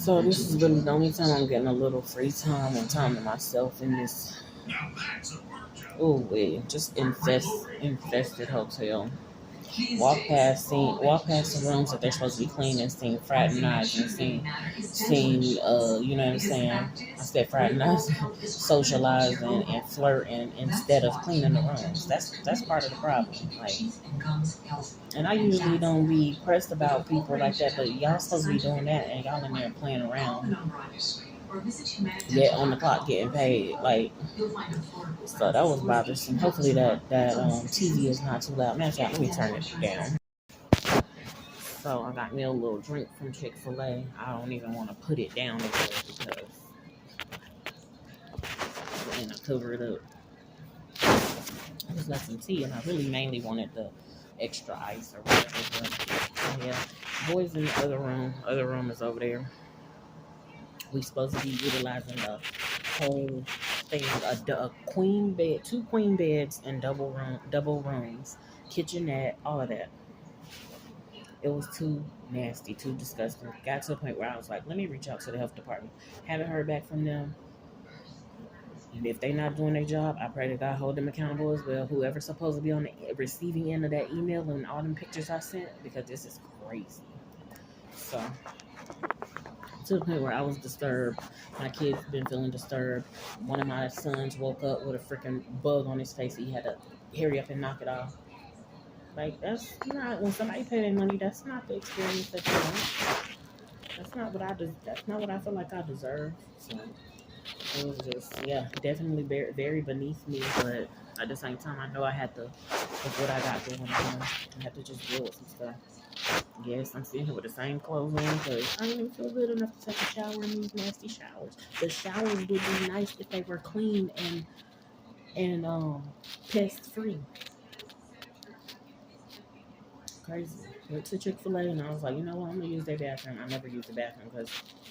So this is really the only time I'm getting a little free time and time to myself in this. Oh wait, just infested hotel. Walk past the rooms that they're supposed to be cleaning, seeing fraternizing, you know what I'm saying? I said fraternizing, socializing and flirting instead of cleaning the rooms. That's part of the problem. Like, and I usually don't be pressed about people like that, but y'all supposed to be doing that, and y'all in there playing around. Yet on the clock getting paid, like, so that was bothersome. Hopefully that TV is not too loud. Matter of fact, let me turn it down. So I got me a little drink from Chick-fil-A. I don't even want to put it down there because and I cover it up. I just got some tea and I really mainly wanted the extra ice or whatever. But yeah, boys in the other room. Other room is over there. We supposed to be utilizing the whole thing. A queen bed, two queen beds, and double rooms, kitchenette, all of that. It was too nasty, too disgusting. Got to the point where I was like, let me reach out to the health department. Haven't heard back from them. And if they're not doing their job, I pray to God hold them accountable as well. Whoever's supposed to be on the receiving end of that email and all them pictures I sent, because this is crazy. So, to the point where I was disturbed. My kid's been feeling disturbed. One of my sons woke up with a freaking bug on his face. He had to hurry up and knock it off. Like, that's not, when somebody pay their money, that's not the experience that you want. That's not what I feel like I deserve. So it was just, yeah, definitely very, very beneath me. But at the same time, I know I had to, with what I got going on, I had to just deal with some stuff. Yes, I'm sitting here with the same clothes on because I don't even feel good enough to take a shower in these nasty showers. The showers would be nice if they were clean and pest free. Crazy. Went to Chick-fil-A and I was like, you know what, I'm gonna use their bathroom. I never use the bathroom because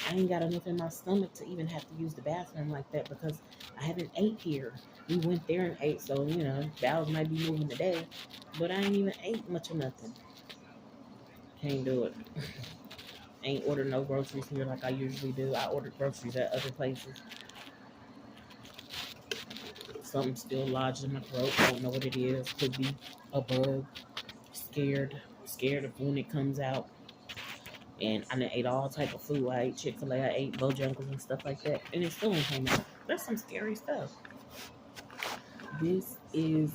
I ain't got enough in my stomach to even have to use the bathroom like that because I haven't ate here. We went there and ate, so you know, bowels might be moving today, but I ain't even ate much of nothing. Can't do it. Ain't ordered no groceries here like I usually do. I ordered groceries at other places. Something still lodged in my throat. Don't know what it is. Could be a bug. Scared of when it comes out. And I done ate all type of food. I ate Chick-fil-A, I ate Bojangles and stuff like that. And it still ain't came out. That's some scary stuff. This is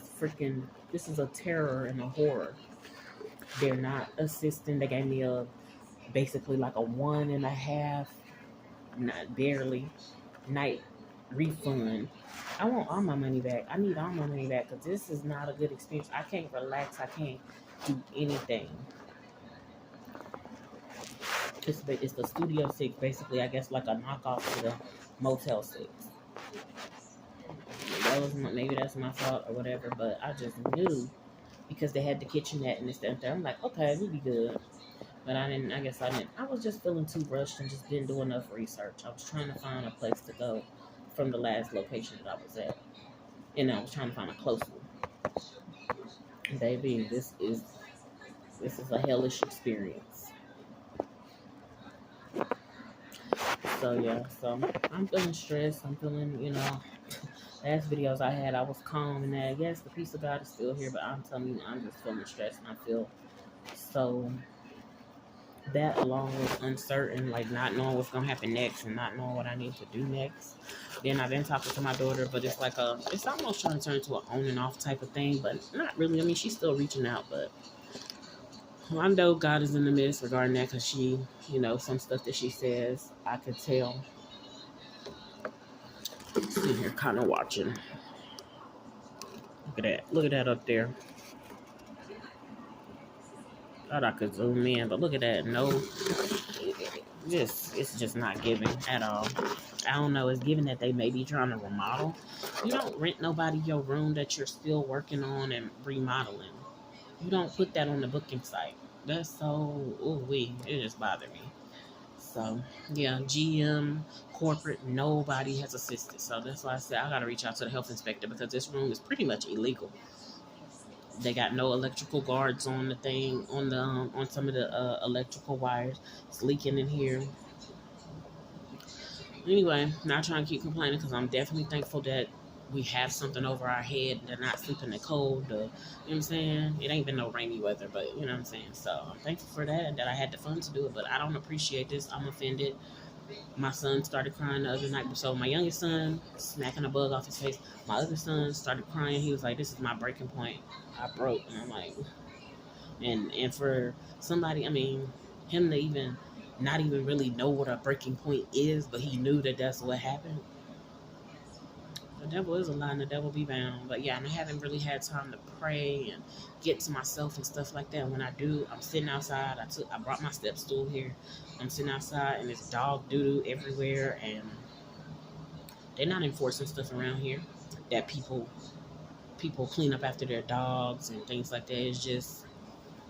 a terror and a horror. They're not assisting. They gave me basically like a 1.5, not barely, night refund. I want all my money back. I need all my money back because this is not a good experience. I can't relax. I can't do anything. It's the Studio 6, basically, I guess, like a knockoff to the Motel 6. Maybe that's my fault or whatever, but I just knew because they had the kitchenette and this and that. I'm like, okay, we'll be good. But I didn't, I guess I didn't. I was just feeling too rushed and just didn't do enough research. I was trying to find a place to go from the last location that I was at. And I was trying to find a close one. Baby, this is a hellish experience. So yeah, so I'm feeling stressed. I'm feeling, last videos I had, I was calm and that. Yes, the peace of God is still here, but I'm telling you, I'm just feeling stressed and I feel so that along with uncertain, like not knowing what's gonna happen next and not knowing what I need to do next. Then I've been talking to my daughter, but it's almost trying to turn into an on and off type of thing, but not really. I mean, she's still reaching out, but I know God is in the midst regarding that because she, some stuff that she says, I could tell. Sitting here kind of watching. Look at that. Look at that up there. Thought I could zoom in, but look at that. No, it's just not giving at all. I don't know. It's giving that they may be trying to remodel. You don't rent nobody your room that you're still working on and remodeling. You don't put that on the booking site. That's so, it just bothered me. So, yeah, GM, corporate, nobody has assisted. So that's why I said I got to reach out to the health inspector because this room is pretty much illegal. They got no electrical guards on the thing, on some of the electrical wires. It's leaking in here. Anyway, not trying to keep complaining because I'm definitely thankful that we have something over our head. They're not sleeping in the cold. You know what I'm saying? It ain't been no rainy weather, but you know what I'm saying? So I'm thankful for that and that I had the fun to do it. But I don't appreciate this. I'm offended. My son started crying the other night. So my youngest son, smacking a bug off his face. My other son started crying. He was like, "This is my breaking point. I broke." And I'm like, and for somebody, I mean, him to even not even really know what a breaking point is, but he knew that that's what happened. The devil is a lie and the devil be bound. But yeah, and I haven't really had time to pray and get to myself and stuff like that. When I do, I'm sitting outside. I brought my step stool here. I'm sitting outside and there's dog doo doo everywhere, and they're not enforcing stuff around here that people clean up after their dogs and things like that. It's just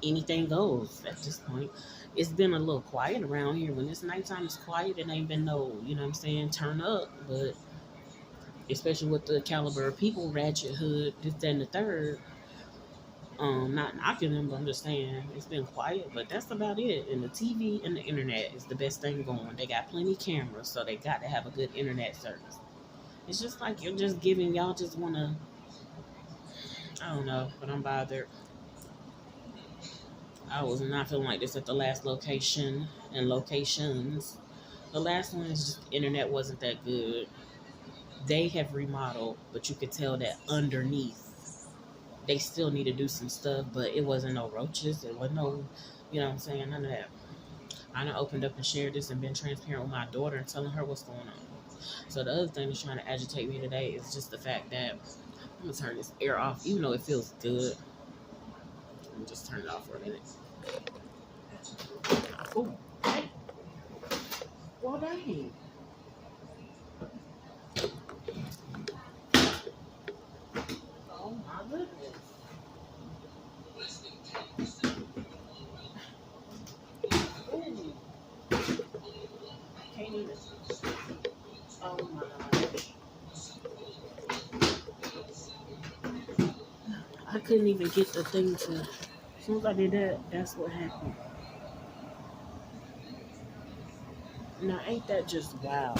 anything goes at this point. It's been a little quiet around here. When it's nighttime, it's quiet. It ain't been no, you know what I'm saying, turn up. But especially with the caliber of people, Ratchet Hood, this, that, and the third. Not knocking them, but I'm just saying it's been quiet. But that's about it. And the TV and the internet is the best thing going. They got plenty of cameras, so they got to have a good internet service. It's just like you're just giving y'all just wanna. I don't know, but I'm bothered. I was not feeling like this at the last location and locations. The last one is just the internet wasn't that good. They have remodeled, but you could tell that underneath they still need to do some stuff, but it wasn't no roaches. It wasn't no, you know what I'm saying, none of that. I done opened up and shared this and been transparent with my daughter and telling her what's going on. So the other thing that's trying to agitate me today is just the fact that I'm gonna turn this air off, even though it feels good. Let me just turn it off for a minute. Oh, hey. Well, dang. Oh my goodness. Ooh, can't even. Oh my gosh. I couldn't even get the thing to. As soon as I did that, that's what happened. Now, ain't that just wow?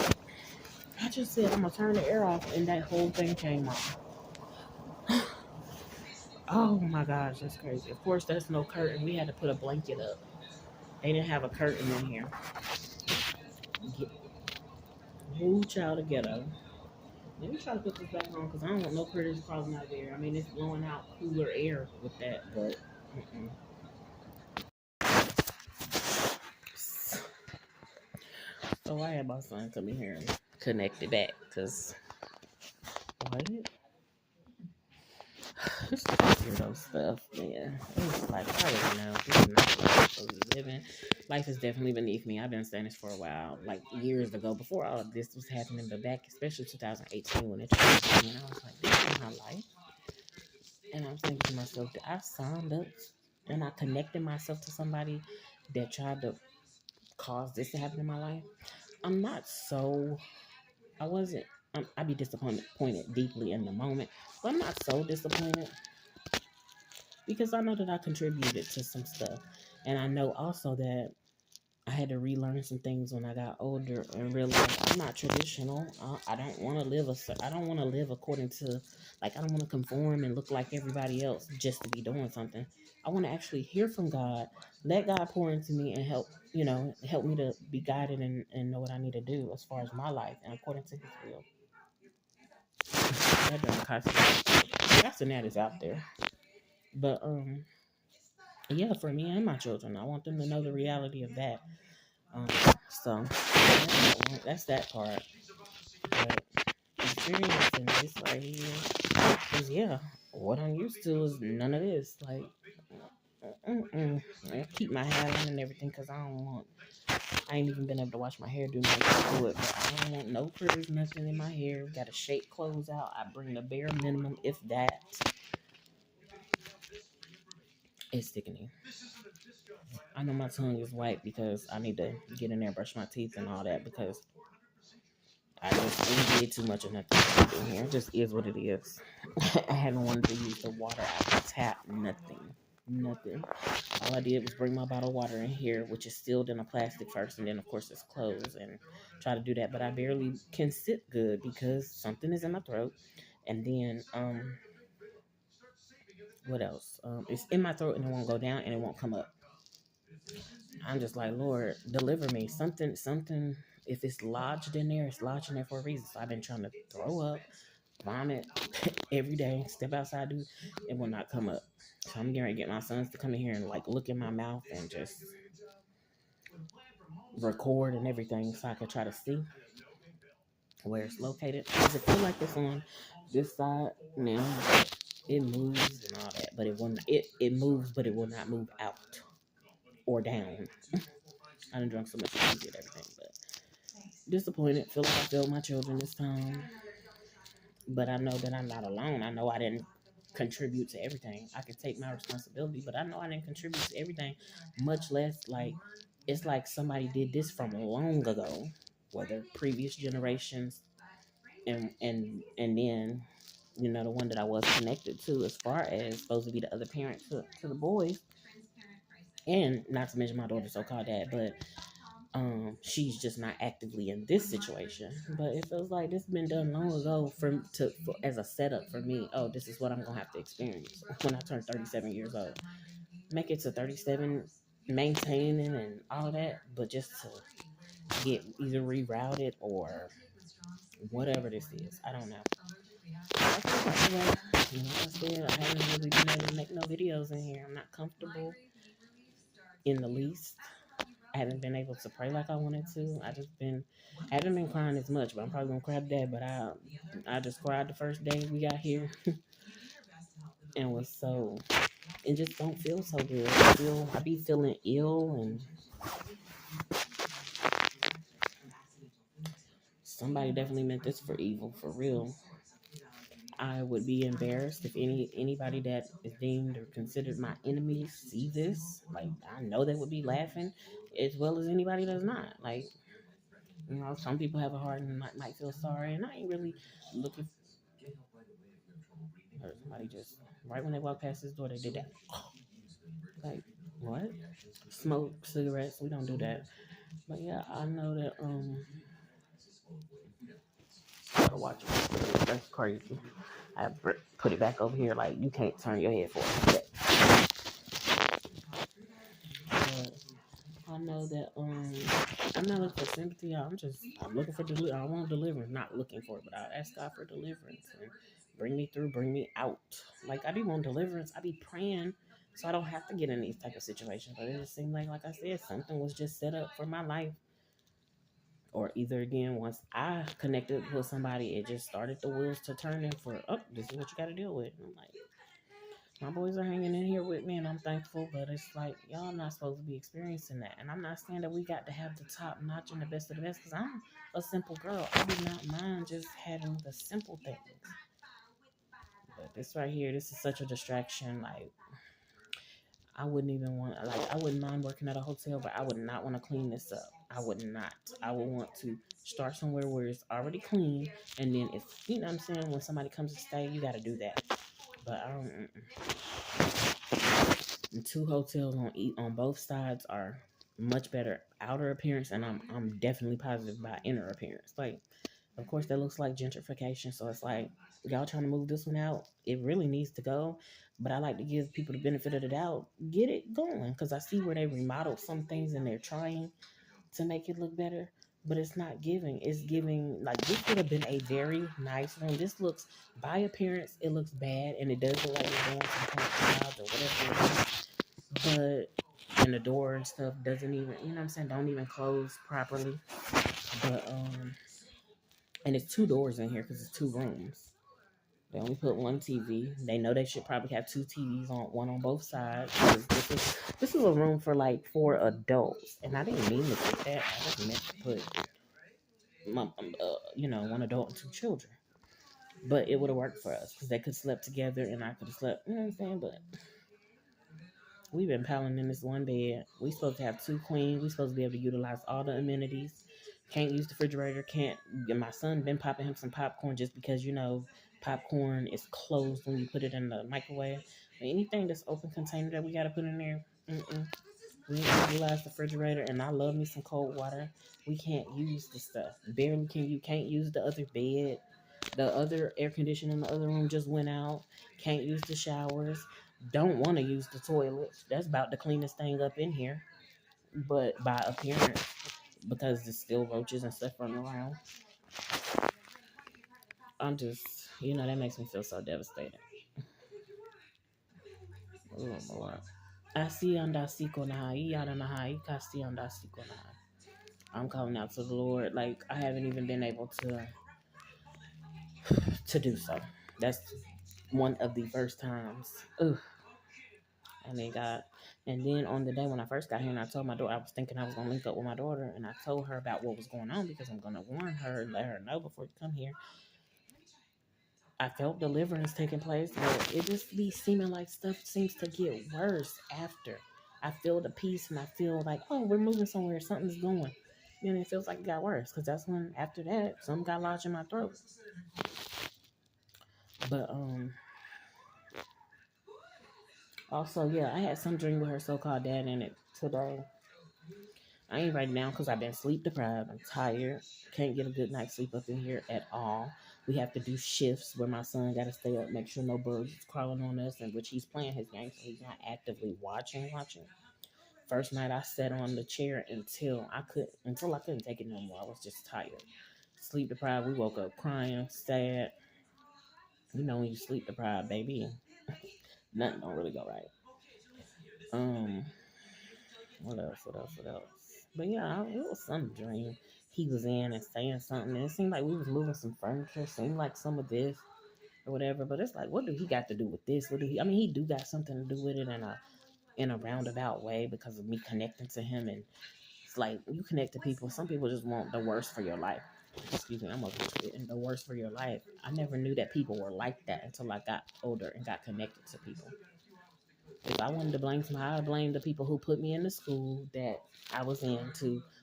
I just said I'm gonna turn the air off, and that whole thing came off. Oh my gosh, that's crazy. Of course, there's no curtain. We had to put a blanket up. They didn't have a curtain in here. Get, move child to ghetto. Let me try to put this back on because I don't want no critters crawling out there. I mean, it's blowing out cooler air with that, but. Mm-mm. So I had my son come in here and connect it back because what? This is weirdo stuff, man. It's like I already know this is not life I'm supposed to be living. Life is definitely beneath me. I've been saying this for a while, like years ago, before all of this was happening, but back, especially 2018 when it changed me, and I was like, this is my life. And I was thinking to myself, that I signed up and I connected myself to somebody that tried to cause this to happen in my life. I'm not so I wasn't. I'd be disappointed deeply in the moment, but I'm not so disappointed because I know that I contributed to some stuff, and I know also that I had to relearn some things when I got older and realized I'm not traditional. I don't want to live I don't want to live according to, like, I don't want to conform and look like everybody else just to be doing something. I want to actually hear from God, let God pour into me and help, help me to be guided and know what I need to do as far as my life and according to His will. That don't cost me. That's the net is out there. But yeah, for me and my children, I want them to know the reality of that. Um, so that's that part. But experiencing this right here is what I'm used to is none of this. Like, I keep my hair on and everything because I ain't even been able to wash my hair, do nothing to it. But I don't want no critters, nothing in my hair. Got to shake clothes out. I bring the bare minimum, if that. It's sickening. I know my tongue is white because I need to get in there, brush my teeth, and all that because I just did too much of nothing in here. It just is what it is. I haven't wanted to use the water out the tap, nothing. Nothing. All I did was bring my bottle of water in here, which is sealed in a plastic first, and then of course it's closed, and try to do that. But I barely can sit good because something is in my throat, and then what else? It's in my throat and it won't go down and it won't come up. I'm just like, Lord, deliver me. Something. If it's lodged in there, it's lodged in there for a reason. So I've been trying to throw up, vomit every day, step outside, do it will not come up. So I'm getting to get my sons to come in here and like look in my mouth and just record and everything so I can try to see where it's located. Does it feel like it's on this side now? It moves and all that, but it will not, it moves, but it will not move out or down. I done drunk so much coffee and everything, but disappointed. Feel like I failed my children this time. But I know that I'm not alone. I know I didn't contribute to everything. I can take my responsibility, but I know I didn't contribute to everything, much less like it's like somebody did this from long ago, whether previous generations and then the one that I was connected to as far as supposed to be the other parent to the boys, and not to mention my daughter's so-called dad, but she's just not actively in this situation. But it feels like this has been done long ago as a setup for me. Oh, this is what I'm gonna have to experience when I turn 37 years old. Make it to 37, maintaining and all that, but just to get either rerouted or whatever this is. I don't know. I feel like, like I said, I haven't really been able to make no videos in here. I'm not comfortable in the least. I haven't been able to pray like I wanted to. Haven't been crying as much, but I'm probably gonna cry today. But I just cried the first day we got here, and was so it just don't feel so good. I be feeling ill, and somebody definitely meant this for evil, for real. I would be embarrassed if anybody that is deemed or considered my enemy see this. Like I know they would be laughing, as well as anybody that's not. Like some people have a heart and might feel sorry, and I ain't really looking. Or somebody just right when they walked past this door, they did that. Like what? Smoke cigarettes? We don't do that. But yeah, I know that. Gotta watch it. That's crazy. I put it back over here. Like you can't turn your head for it. But I know that. I'm not looking for sympathy. I'm looking for deliverance. I want deliverance. Not looking for it, but I ask God for deliverance and bring me through, bring me out. Like I be want deliverance. I be praying so I don't have to get in these type of situations. But it just seemed like I said, something was just set up for my life. Or either again, once I connected with somebody, it just started the wheels to turning for, oh, this is what you got to deal with. And I'm like, my boys are hanging in here with me, and I'm thankful. But it's like y'all not supposed to be experiencing that. And I'm not saying that we got to have the top notch and the best of the best, because I'm a simple girl. I do not mind just having the simple things. But this right here, this is such a distraction. Like I wouldn't even want, like I wouldn't mind working at a hotel, but I would not want to clean this up. I would not. I would want to start somewhere where it's already clean, and then if you know what I'm saying, when somebody comes to stay, you got to do that. But I don't. The two hotels on both sides are much better outer appearance, and I'm definitely positive about inner appearance. Like, of course, that looks like gentrification, so it's like y'all trying to move this one out. It really needs to go, but I like to give people the benefit of the doubt. Get it going, because I see where they remodeled some things and they're trying to make it look better, but it's not giving. It's giving like this would have been a very nice room. This looks by appearance, it looks bad, and it does look like it's going to the clouds or whatever it is. But and the door and stuff doesn't even, you know what I'm saying, don't even close properly. But and it's two doors in here because it's two rooms. They only put one TV. They know they should probably have two TVs on one on both sides. This is a room for like 4 adults, and I didn't mean to put that. I just meant to put one adult and two children. But it would have worked for us because they could sleep together, and I could have slept. You know what I'm saying? But we've been piling in this one bed. We supposed to have two queens. We supposed to be able to utilize all the amenities. Can't use the refrigerator. Can't. My son been popping him some popcorn just because popcorn is closed when you put it in the microwave. Anything that's open container that we gotta put in there, we ain't utilize the refrigerator. And I love me some cold water. We can't use the stuff. Barely can you can't use the other bed. The other air conditioner in the other room just went out. Can't use the showers. Don't want to use the toilets. That's about the cleanest thing up in here. But by appearance, because there's still roaches and stuff running around, I'm just, that makes me feel so devastated. Oh, Lord. Asi anda siko nahai, yada nahai, kasi anda siko nahai. I'm calling out to the Lord. Like, I haven't even been able to do so. That's one of the first times. Ugh. And then on the day when I first got here, and I told my daughter, I was thinking I was gonna link up with my daughter, and I told her about what was going on because I'm gonna warn her and let her know before you come here. I felt deliverance taking place, but it just be seeming like stuff seems to get worse after. I feel the peace, and I feel like, oh, we're moving somewhere, something's going. Then it feels like it got worse because that's when after that something got lodged in my throat. But also, yeah, I had some dream with her so-called dad in it today. I ain't writing down because I've been sleep deprived. I'm tired. Can't get a good night's sleep up in here at all. We have to do shifts where my son got to stay up, make sure no birds is crawling on us, and which he's playing his game, so he's not actively watching. First night I sat on the chair until I couldn't take it no more. I was just tired. Sleep deprived. We woke up crying, sad. When you sleep deprived, baby, nothing don't really go right. Um, what else? What else? What else? But yeah, it was some dream. He was in and saying something, and it seemed like we was moving some furniture. Seemed like some of this or whatever. But it's like, what do he got to do with this? What do he? I mean, he do got something to do with it in a roundabout way because of me connecting to him. And it's like you connect to people. Some people just want the worst for your life. Excuse me, I'm over spitting the worst for your life. I never knew that people were like that until I got older and got connected to people. If I wanted to blame someone, I blame the people who put me in the school that I was in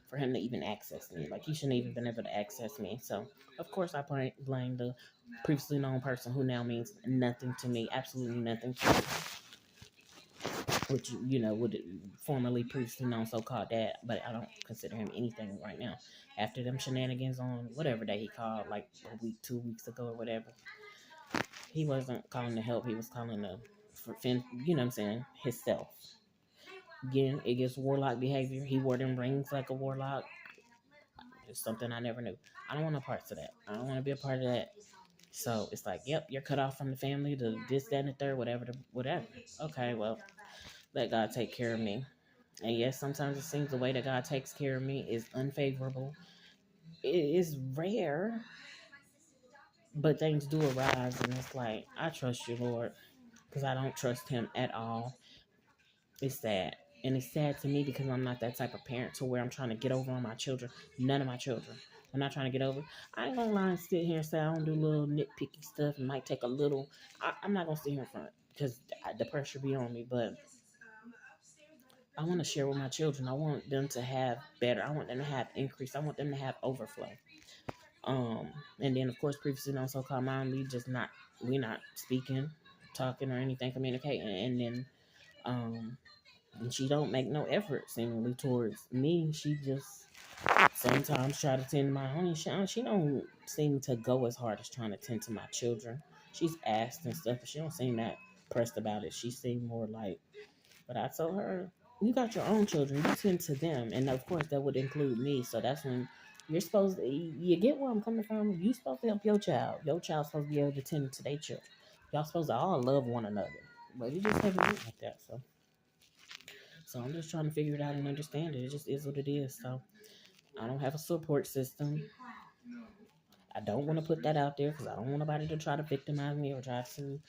for him to even access me. Like, he shouldn't even been able to access me. So, of course, I blame the previously known person who now means nothing to me, absolutely nothing to me. Which, would formerly previously known so-called dad, but I don't consider him anything right now. After them shenanigans on whatever day he called, like a week, 2 weeks ago or whatever, he wasn't calling to help. He was calling to defend, you know what I'm saying, himself. Again, it gets warlock behavior. He wore them rings like a warlock. It's something I never knew. I don't want no parts of that. I don't want to be a part of that. So it's like, yep, you're cut off from the family, the this, that, and the third, whatever. Okay, well, let God take care of me. And yes, sometimes it seems the way that God takes care of me is unfavorable. It is rare, but things do arise, and it's like, I trust you, Lord, because I don't trust Him at all. It's sad. And it's sad to me because I'm not that type of parent to where I'm trying to get over on my children. None of my children. I'm not trying to get over. I ain't gonna lie and sit here and say I don't do little nitpicky stuff. It might take a little. I'm not gonna sit here in front because the pressure be on me. But I want to share with my children. I want them to have better. I want them to have increase. I want them to have overflow. And then of course previously known so-called mom, we not speaking, talking or anything, communicating. And then and she don't make no effort seemingly towards me. She just sometimes try to tend to my honey. She don't seem to go as hard as trying to tend to my children. She's asked and stuff, but she don't seem that pressed about it. She seemed more like, but I told her, you got your own children, you tend to them. And of course that would include me. So that's when you're supposed to, you get where I'm coming from. You supposed to help your child. Your child's supposed to be able to tend to their children. Y'all supposed to all love one another. But it just haven't been like that. So I'm just trying to figure it out and understand it. It just is what it is. So I don't have a support system. I don't want to put that out there because I don't want nobody to try to victimize me or try to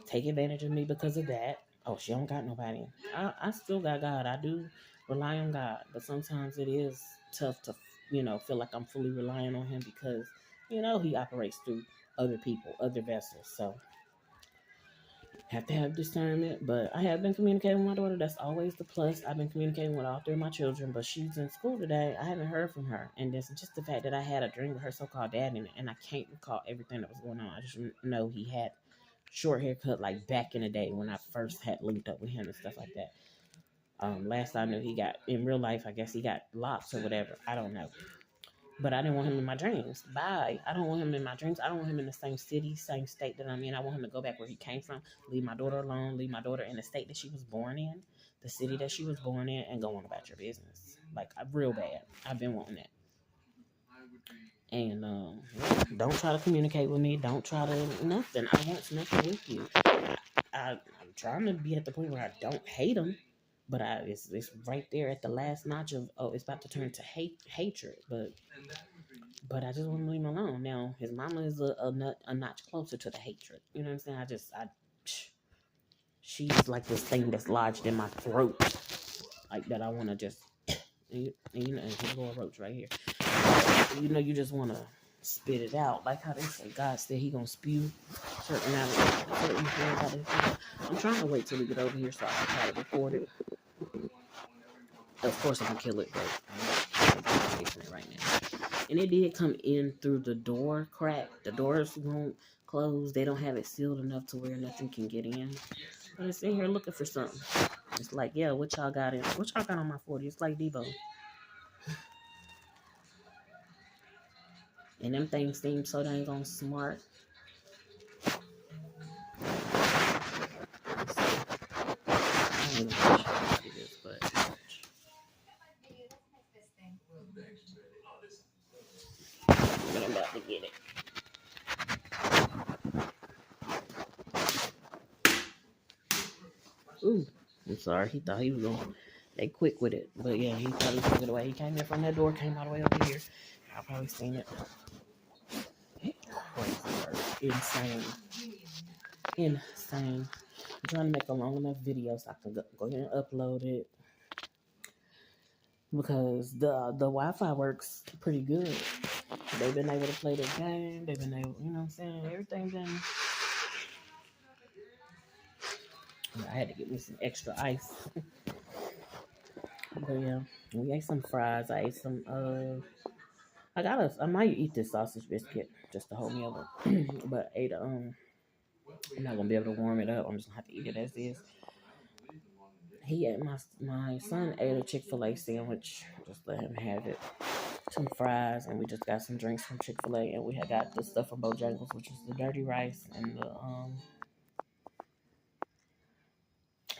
take advantage of me because of that. Oh, she don't got nobody. I still got God. I do rely on God, but sometimes it is tough to, feel like I'm fully relying on Him because, He operates through other people, other vessels. So have to have discernment, but I have been communicating with my daughter. That's always the plus. I've been communicating with all three of my children, but she's in school today. I haven't heard from her, and it's just the fact that I had a dream with her so-called dad in it, and I can't recall everything that was going on. I just know he had short haircut like back in the day when I first had linked up with him and stuff like that. Last I knew, he got in real life. I guess he got locks or whatever. I don't know. But I didn't want him in my dreams. Bye. I don't want him in my dreams. I don't want him in the same city, same state that I'm in. I want him to go back where he came from. Leave my daughter alone. Leave my daughter in the state that she was born in, the city that she was born in, and go on about your business. Like real bad. I've been wanting that. And don't try to communicate with me. Don't try to nothing. I want nothing with you. I'm trying to be at the point where I don't hate him, but it's right there at the last notch of it's about to turn to hatred. But I just want to leave him alone. Now his mama is a notch closer to the hatred. You know what I'm saying? She's like this thing that's lodged in my throat, like that. I want to just and here's a little roach right here. You just want to spit it out, like how they say God said He gonna spew certain things out of His mouth. I'm trying to wait till we get over here so I can try to record it. Of course, I can kill it, but I'm not chasing it right now. And it did come in through the door crack. The doors won't close. They don't have it sealed enough to where nothing can get in. But it's in here looking for something. It's like, yeah, what y'all got in? What y'all got on my 40? It's like Debo. And them things seem so dang on smart. I don't even know how to do this, but I'm about to get it. Ooh, I'm sorry. He thought he was going. They quick with it, but yeah, he thought he took it away. He came in from that door, came all the way over here. I've probably seen it. Crazy, insane, insane. I'm trying to make a long enough video so I can go ahead and upload it because the Wi-Fi works pretty good. They've been able to play the game. They've been able, you know what I'm saying? Everything's been. I had to get me some extra ice. But yeah, we ate some fries. I ate some. I might eat this sausage biscuit just to hold me over. But ate I'm not gonna be able to warm it up. I'm just gonna have to eat it as is. He ate my son ate a Chick-fil-A sandwich. Just let him have it. Some fries, and we just got some drinks from Chick-fil-A, and we had got the stuff from Bojangles, which was the dirty rice and the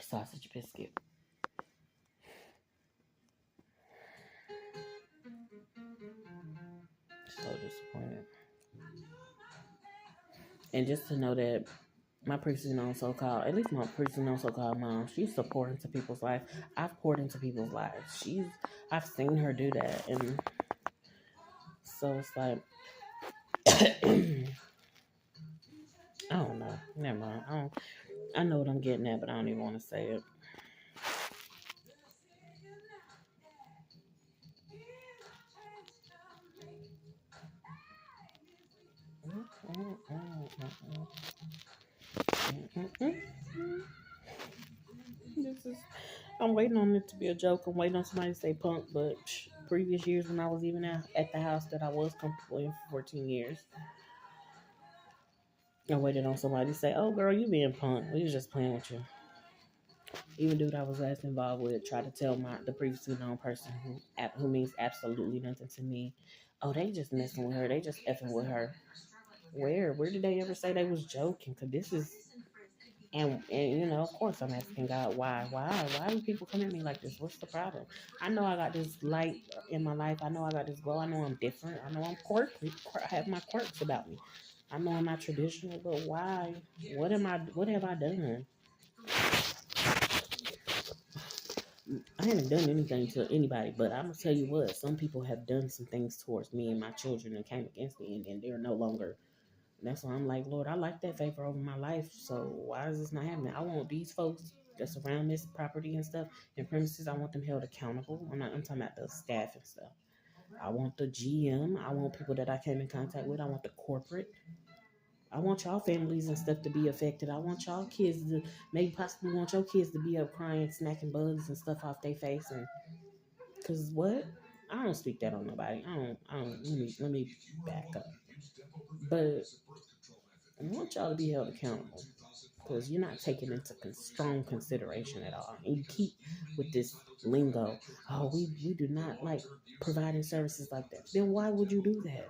sausage biscuit. So disappointed. And just to know that my person known so-called, at least my person known so-called mom, she's supporting into people's life. I've poured into people's lives. I've seen her do that, and so it's like, I don't know. Never mind. I know what I'm getting at, but I don't even want to say it. I'm waiting on it to be a joke. I'm waiting on somebody to say punk, but previous years when I was even at the house that I was comfortable in for 14 years, I waited on somebody to say, "Oh, girl, you being punk. We was just playing with you." Even dude I was last involved with tried to tell the previously known person who means absolutely nothing to me, "Oh, they just messing with her. They just effing with her." Where did they ever say they was joking? Cause this is and of course I'm asking God why do people come at me like this? What's the problem? I know I got this light in my life. I know I got this glow. I know I'm different. I know I'm quirky. I have my quirks about me. I know I'm not traditional, but why? What have I done? I haven't done anything to anybody, but I'm gonna tell you what, some people have done some things towards me and my children and came against me, and then they're no longer. And that's why I'm like, Lord, I like that favor over my life. So why is this not happening? I want these folks that's around this property and stuff and premises. I want them held accountable. I'm talking about the staff and stuff. I want the GM. I want people that I came in contact with. I want the corporate. I want y'all families and stuff to be affected. I want y'all kids to maybe possibly want your kids to be up crying, snacking bugs and stuff off their face. And cause what? I don't speak that on nobody. I don't. Let me back up. But I want y'all to be held accountable. because you're not taking into strong consideration at all. And you keep with this lingo, oh, we do not like providing services like that. Then why would you do that?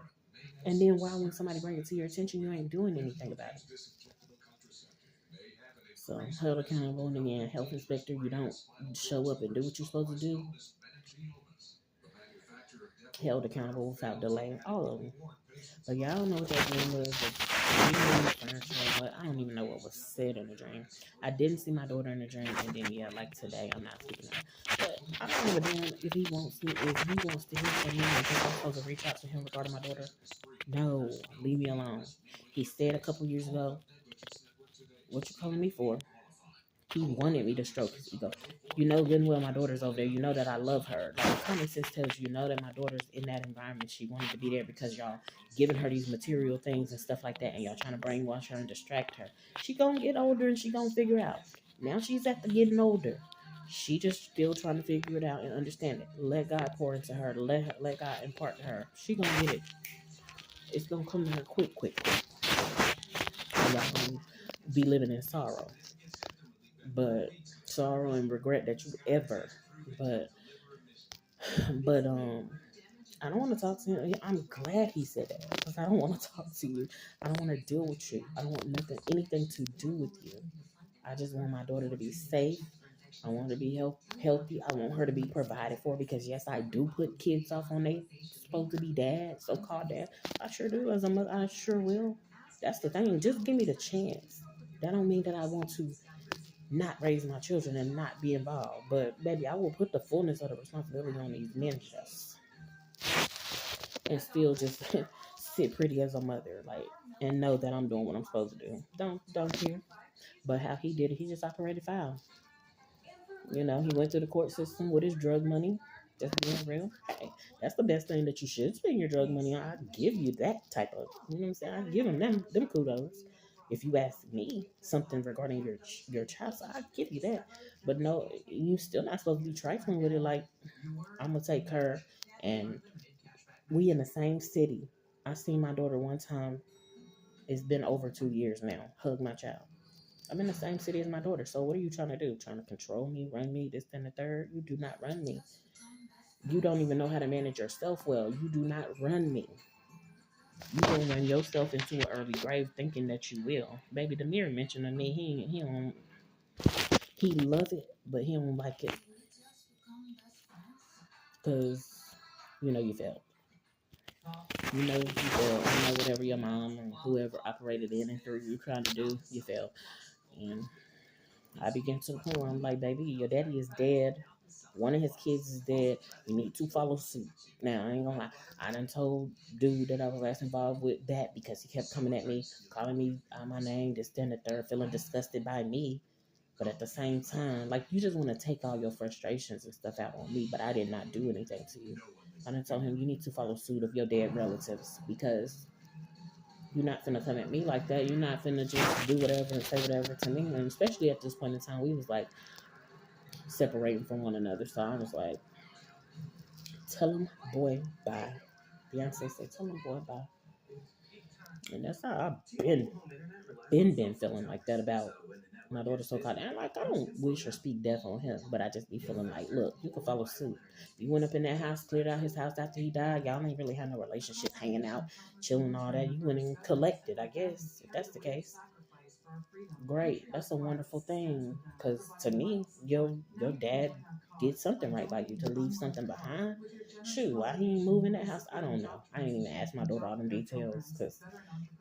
And then why, when somebody brings it to your attention, you ain't doing anything about it? So, held accountable, and again, health inspector, you don't show up and do what you're supposed to do. Held accountable without delay, all of them. But yeah, I don't know what that dream was. But I don't even know what was said in the dream. I didn't see my daughter in the dream, and then yeah, like today, I'm not speaking of. But I don't give a damn if he wants to. If he wants to hear from me, and think I'm supposed to reach out to him regarding my daughter. No, leave me alone. He said a couple years ago, "What you calling me for?" He wanted me to stroke his ego. You know good and well my daughter's over there. You know that I love her. Like common sense tells you, you know that my daughter's in that environment. She wanted to be there because y'all giving her these material things and stuff like that, and y'all trying to brainwash her and distract her. She gonna get older and she gonna figure out. Now she's at the getting older. She just still trying to figure it out and understand it. Let God pour into her. Let God impart to her. She gonna get it. It's gonna come to her quick. And y'all gonna be living in sorrow. But sorrow and regret that you ever. But I don't want to talk to him. I'm glad he said that because I don't want to talk to you. I don't want to deal with you. I don't want anything to do with you. I just want my daughter to be safe. I want her to be healthy. I want her to be provided for because yes, I do put kids off on they supposed to be dad, so-called dad. I sure do. As a mother, I sure will. That's the thing. Just give me the chance. That don't mean that I want to not raise my children and not be involved. But baby, I will put the fullness of the responsibility on these men just and still just sit pretty as a mother, like, and know that I'm doing what I'm supposed to do. Don't care. But how he did it, he just operated foul. You know, he went through the court system with his drug money. Just being real. Hey, that's the best thing that you should spend your drug money on. I'd give you that type of, you know what I'm saying? I'd give him them kudos. If you ask me something regarding your child, so I'd give you that. But no, you still not supposed to be trifling with it. Like, I'm gonna take her, and we in the same city. I seen my daughter one time. It's been over 2 years now. Hug my child. I'm in the same city as my daughter. So what are you trying to do? Trying to control me, run me, this, and the third? You do not run me. You don't even know how to manage yourself well. You do not run me. You don't run yourself into an early grave thinking that you will. Baby, the mirror mentioned to me, he love it, but he don't like it. Because, you failed. You failed. You know whatever your mom or whoever operated in and through you trying to do, you failed. And I began to the point where I'm like, baby, your daddy is dead. One of his kids is dead. You need to follow suit. Now, I ain't gonna lie. I done told dude that I was last involved with that because he kept coming at me, calling me my name, this, then the third, feeling disgusted by me. But at the same time, like, you just want to take all your frustrations and stuff out on me, but I did not do anything to you. I done told him you need to follow suit of your dead relatives because you're not finna come at me like that. You're not finna just do whatever and say whatever to me. And especially at this point in time, we was like separating from one another. So I was like, tell him, boy, bye. Beyonce said, tell him, boy, bye. And that's how I've been feeling like that about my daughter so-called. And like, I don't wish or speak death on him, but I just be feeling like, look, you can follow suit. You went up in that house, cleared out his house after he died. Y'all ain't really had no relationship, hanging out, chilling, all that. You went and collected, I guess, if that's the case. Great, that's a wonderful thing. Because to me, your dad did something right by you to leave something behind. Shoot, why he ain't moving that house? I don't know. I ain't even asked my daughter all them details because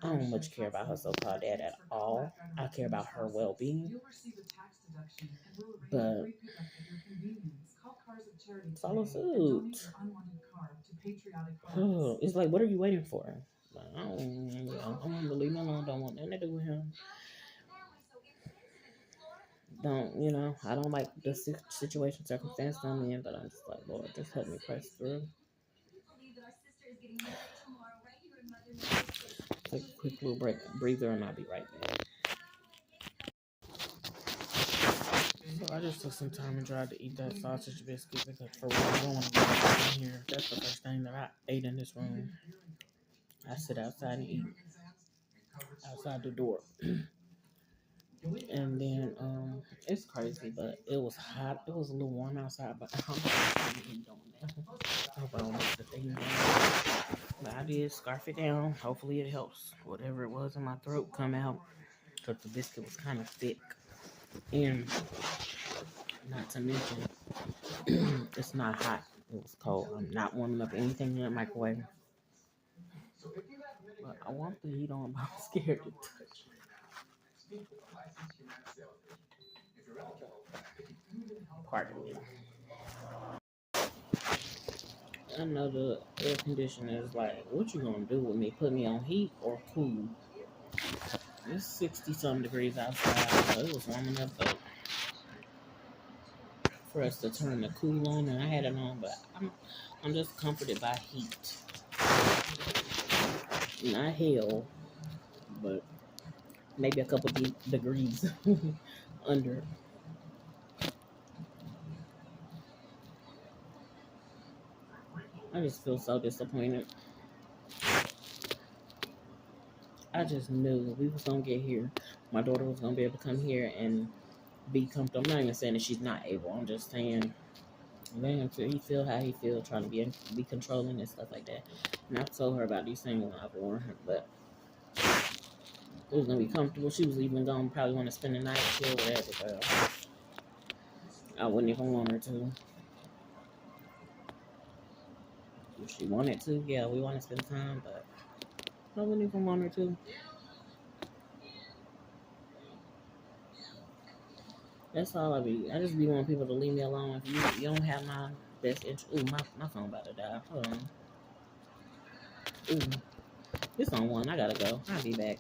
I don't much care about her so-called dad at all. I care about her well-being. But follow suit. Oh, it's like, what are you waiting for? I want him to leave me alone. Don't want nothing to do with him. I don't like the situation, circumstance I'm in, but I'm just like, Lord, just help me press through. Take a quick little breather, and I'll be right back. So I just took some time and tried to eat that sausage biscuit because for one, I don't want to be in here. That's the first thing that I ate in this room. I sit outside and eat outside the door. And then it's crazy, but it was hot. It was a little warm outside, but I'm not even doing that. I hope I don't make the thing down. But I did scarf it down. Hopefully it helps whatever it was in my throat come out. Because the biscuit was kind of thick. And not to mention, it's not hot. It was cold. I'm not warming up anything in the microwave. But I want the heat on, but I'm scared to touch it. Pardon me. I know the air conditioner is like, what you gonna do with me? Put me on heat or cool? It's 60 some degrees outside, so it was warm enough for us to turn the cool on, and I had it on, but I'm just comforted by heat. Not hell, but maybe a couple degrees under. I just feel so disappointed. I just knew we was gonna get here. My daughter was gonna be able to come here and be comfortable. I'm not even saying that she's not able. I'm just saying, man, he feel how he feel, trying to be controlling and stuff like that. And I told her about these things when I warned her, but it was gonna be comfortable. She was even gonna probably want to spend the night, chill, whatever. But I wouldn't even want her to. If she wanted to, yeah, we want to spend time, but I wouldn't even want her to. That's all I be. I just be wanting people to leave me alone. If you don't have my best interest. Ooh, my phone about to die. Hold on. Ooh, it's on one. I gotta go. I'll be back.